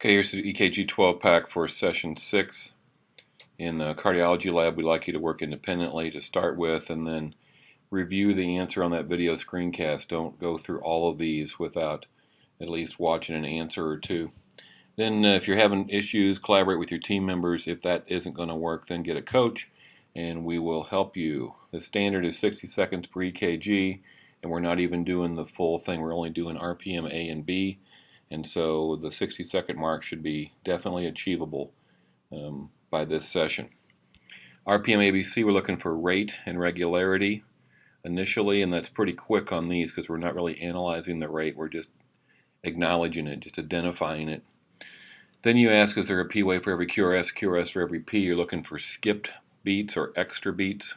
Okay, here's the EKG 12 pack for session 6. In the cardiology lab, we like you to work independently to start with and then review the answer on that video screencast. Don't go through all of these without at least watching an answer or two. Then if you're having issues, collaborate with your team members. If that isn't going to work, then get a coach and we will help you. The standard is 60 seconds per EKG, and we're not even doing the full thing. We're only doing RPM A and B. And so the 60-second mark should be definitely achievable by this session. RPM ABC, we're looking for rate and regularity initially, and that's pretty quick on these because we're not really analyzing the rate. We're just acknowledging it, just identifying it. Then you ask, is there a P wave for every QRS, QRS for every P? You're looking for skipped beats or extra beats.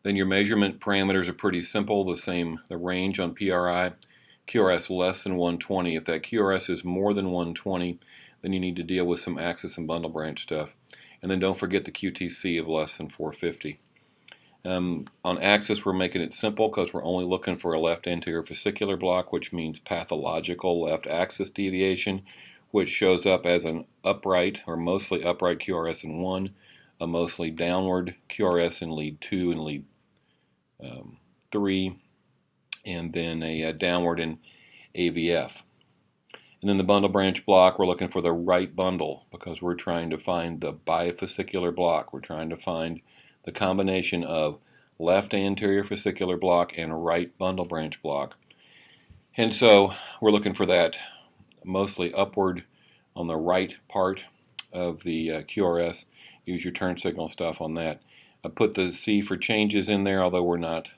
Then your measurement parameters are pretty simple, the range on PRI. QRS less than 120. If that QRS is more than 120, then you need to deal with some axis and bundle branch stuff. And then don't forget the QTC of less than 450. On axis, we're making it simple because we're only looking for a left anterior fascicular block, which means pathological left axis deviation, which shows up as an upright or mostly upright QRS in 1, a mostly downward QRS in lead 2 and lead 3, and then a downward in AVF. And then the bundle branch block, we're looking for the right bundle because we're trying to find the bifascicular block. We're trying to find the combination of left anterior fascicular block and right bundle branch block. And so we're looking for that mostly upward on the right part of the QRS. Use your turn signal stuff on that. I put the C for changes in there, although we're not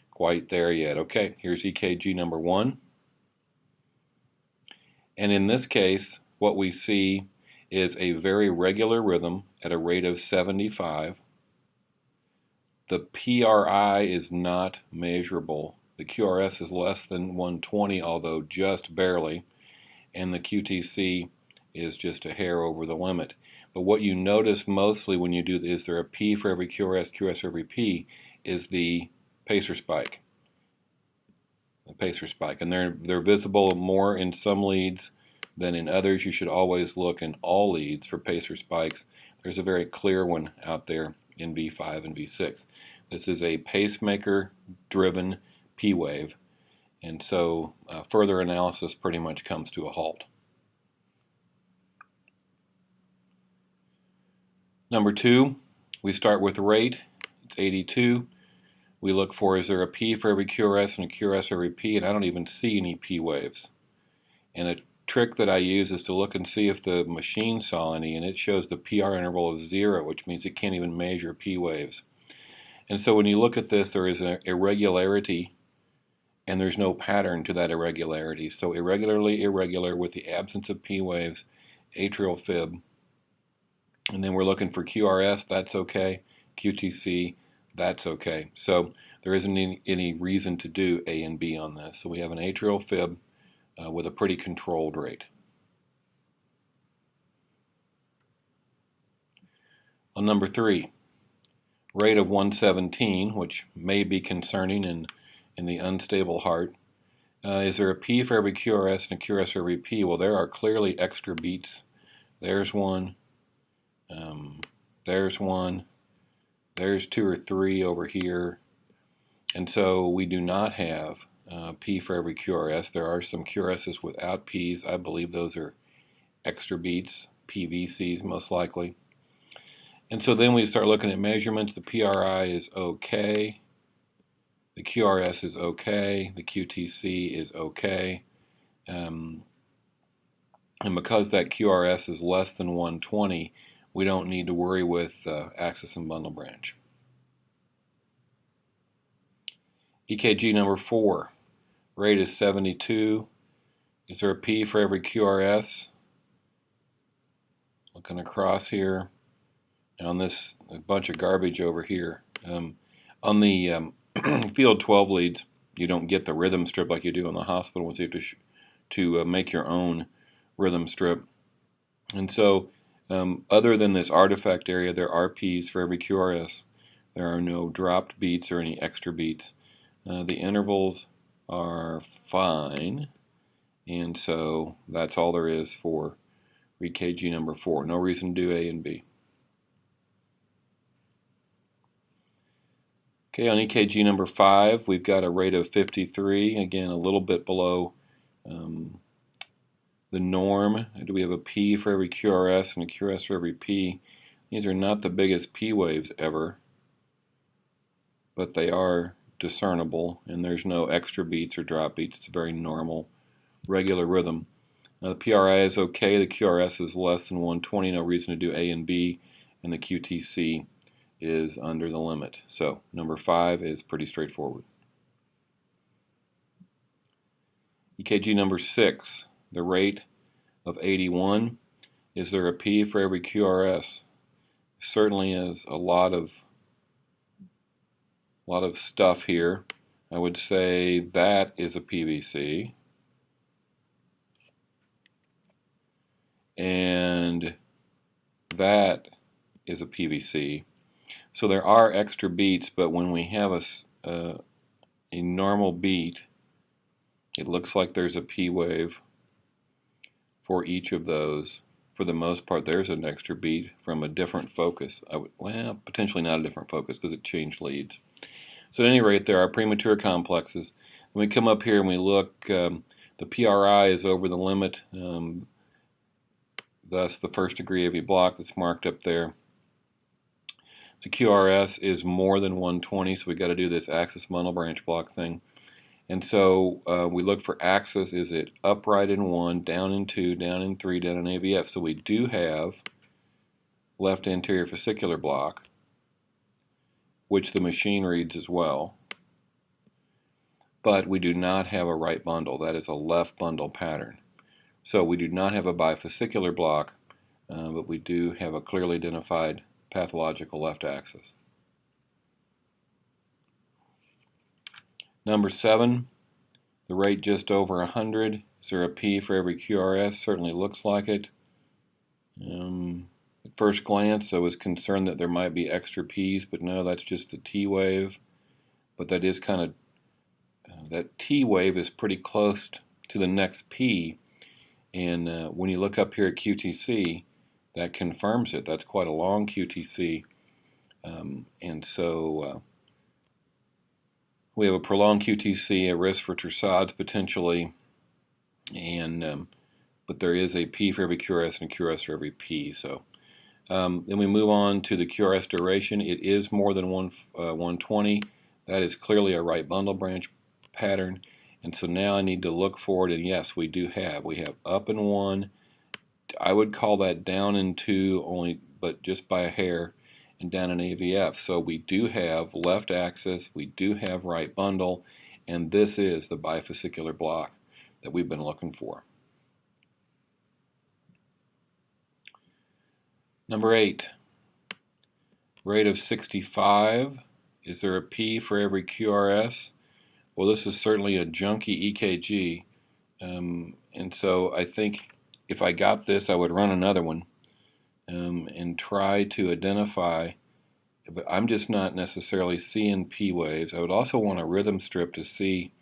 quite there yet. Okay, here's EKG number 1. And in this case, what we see is a very regular rhythm at a rate of 75. The PRI is not measurable. The QRS is less than 120, although just barely. And the QTC is just a hair over the limit. But what you notice mostly when you do is there a P for every QRS, QRS for every P, is the pacer spike. The pacer spike. And they're visible more in some leads than in others. You should always look in all leads for pacer spikes. There's a very clear one out there in V5 and V6. This is a pacemaker-driven P wave, and so further analysis pretty much comes to a halt. Number 2, we start with rate. It's 82. We look for, is there a P for every QRS and a QRS for every P, and I don't even see any P waves. And a trick that I use is to look and see if the machine saw any, and it shows the PR interval of 0, which means it can't even measure P waves. And so when you look at this, there is an irregularity, and there's no pattern to that irregularity. So irregularly irregular with the absence of P waves, atrial fib. And then we're looking for QRS, that's okay. QTC, that's okay. So there isn't any reason to do A and B on this. So we have an atrial fib with a pretty controlled rate. On number 3, rate of 117, which may be concerning in the unstable heart. Is there a P for every QRS and a QRS for every P? Well, there are clearly extra beats. There's one. There's one. There's 2 or 3 over here. And so we do not have P for every QRS. There are some QRSs without Ps. I believe those are extra beats, PVCs most likely. And so then we start looking at measurements. The PRI is okay. The QRS is okay. The QTC is okay. And because that QRS is less than 120, we don't need to worry with axis and bundle branch. EKG number 4, rate is 72. Is there a P for every QRS? Looking across here. And on this, a bunch of garbage over here. On the field 12 leads, you don't get the rhythm strip like you do in the hospital once you have to make your own rhythm strip. And so other than this artifact area, there are Ps for every QRS. There are no dropped beats or any extra beats. The intervals are fine, and so that's all there is for for EKG number 4. No reason to do A and B. Okay, on EKG number 5, we've got a rate of 53, again a little bit below the norm. Do we have a P for every QRS and a QRS for every P? These are not the biggest P waves ever, but they are discernible, and there's no extra beats or drop beats. It's a very normal, regular rhythm. Now the PRI is okay, the QRS is less than 120, no reason to do A and B, and the QTC is under the limit. So number 5 is pretty straightforward. EKG number 6, the rate of 81. Is there a P for every QRS? Certainly is a lot of stuff here. I would say that is a PVC. And that is a PVC. So there are extra beats, but when we have a normal beat, it looks like there's a P wave for each of those. For the most part, there's an extra beat from a different focus. Well, potentially not a different focus because it changed leads. So at any rate, there are premature complexes. When we come up here and we look, the PRI is over the limit, thus the first degree AV block that's marked up there. The QRS is more than 120, so we've got to do this axis bundle branch block thing. And so we look for axis. Is it upright in 1, down in 2, down in 3, down in AVF? So we do have left anterior fascicular block, which the machine reads as well. But we do not have a right bundle. That is a left bundle pattern. So we do not have a bifascicular block, but we do have a clearly identified pathological left axis. Number 7, the rate just over 100. Is there a P for every QRS? Certainly looks like it. At first glance, I was concerned that there might be extra P's, but no, that's just the T wave. But that is kind of, that T wave is pretty close to the next P. And when you look up here at QTC, that confirms it. That's quite a long QTC. And so we have a prolonged QTC, a risk for torsades potentially, and but there is a P for every QRS and a QRS for every P. So then we move on to the QRS duration. It is more than 120. That is clearly a right bundle branch pattern. And so now I need to look forward, and yes, we do have. We have up in 1. I would call that down in 2, only, but just by a hair, and down in AVF. So we do have left axis, we do have right bundle, and this is the bifascicular block that we've been looking for. Number 8, rate of 65. Is there a P for every QRS? Well, this is certainly a junky EKG, and so I think if I got this, I would run another one and try to identify, but I'm just not necessarily seeing P waves. I would also want a rhythm strip to see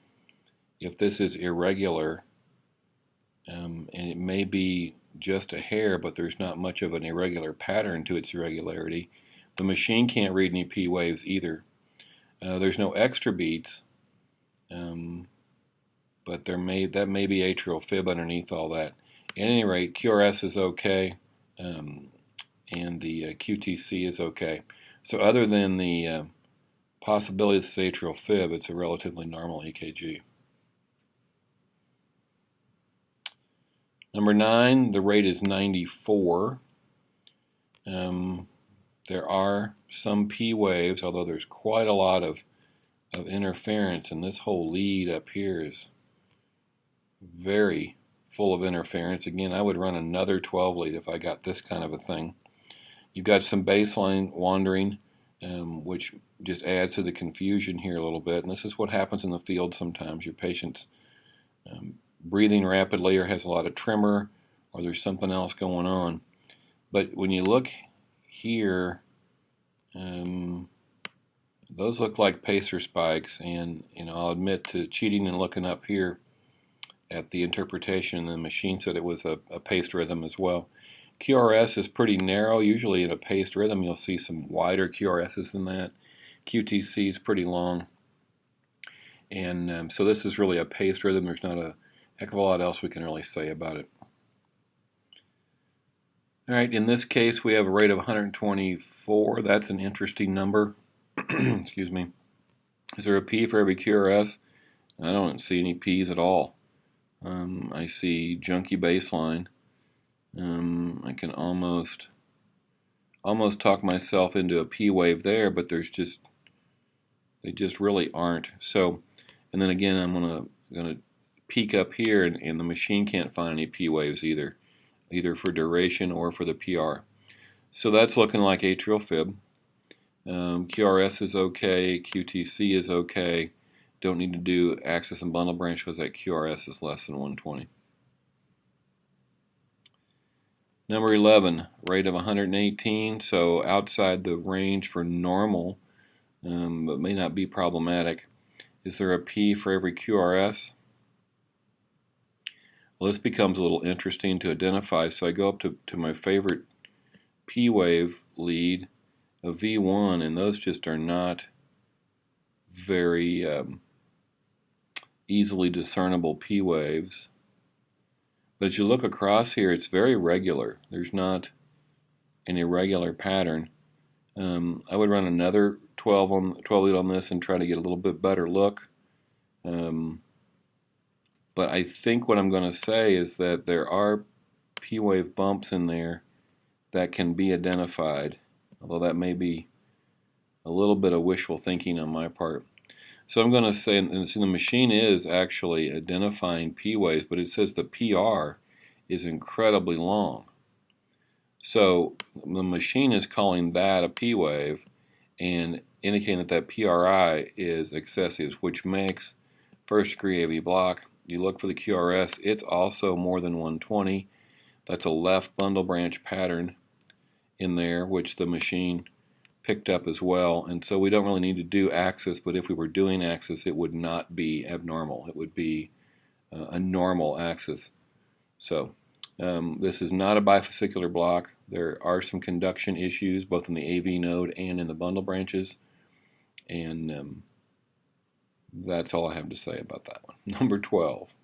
if this is irregular, and it may be just a hair, but there's not much of an irregular pattern to its irregularity. The machine can't read any P waves either. There's no extra beats. But that may be atrial fib underneath all that. At any rate, QRS is okay, and the QTC is okay. So other than the possibility of atrial fib, it's a relatively normal EKG. Number 9, the rate is 94. There are some P waves, although there's quite a lot of interference, and this whole lead up here is very full of interference. Again, I would run another 12 lead if I got this kind of a thing. You've got some baseline wandering, which just adds to the confusion here a little bit, and this is what happens in the field sometimes. Your patient's breathing rapidly or has a lot of tremor, or there's something else going on. But when you look here, those look like pacer spikes, and I'll admit to cheating and looking up here at the interpretation. The machine said it was a paced rhythm as well. QRS is pretty narrow. Usually in a paced rhythm you'll see some wider QRSs than that. QTC is pretty long. And so this is really a paced rhythm. There's not a heck of a lot else we can really say about it. All right, in this case we have a rate of 124. That's an interesting number. Excuse me. Is there a P for every QRS? I don't see any P's at all. I see junky baseline. I can almost talk myself into a P wave there, but they just really aren't. So, and then again, I'm gonna peek up here, and the machine can't find any P waves either for duration or for the PR. So that's looking like atrial fib. QRS is okay, QTC is okay. Don't need to do axis and bundle branch because that QRS is less than 120. Number 11, rate of 118, so outside the range for normal, but may not be problematic. Is there a P for every QRS? Well, this becomes a little interesting to identify, so I go up to my favorite P wave lead, a V1, and those just are not very easily discernible P waves. But as you look across here, it's very regular. There's not an irregular pattern. I would run another 12 lead on this and try to get a little bit better look. But I think what I'm going to say is that there are P wave bumps in there that can be identified, although that may be a little bit of wishful thinking on my part. So I'm going to say, and so the machine is actually identifying P waves, but it says the PR is incredibly long. So the machine is calling that a P wave and indicating that PRI is excessive, which makes first degree AV block. You look for the QRS, it's also more than 120. That's a left bundle branch pattern in there, which the machine picked up as well. And so we don't really need to do axis, but if we were doing axis, it would not be abnormal. It would be a normal axis. So this is not a bifascicular block. There are some conduction issues both in the AV node and in the bundle branches. And that's all I have to say about that one. Number 12.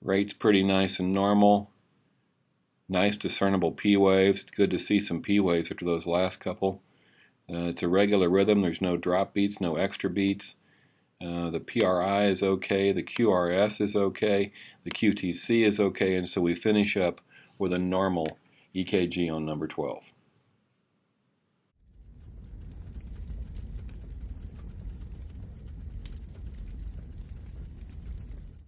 Rate's pretty nice and normal. Nice discernible P waves. It's good to see some P waves after those last couple. It's a regular rhythm. There's no drop beats, no extra beats. The PRI is okay. The QRS is okay. The QTC is okay. And so we finish up with a normal EKG on number 12.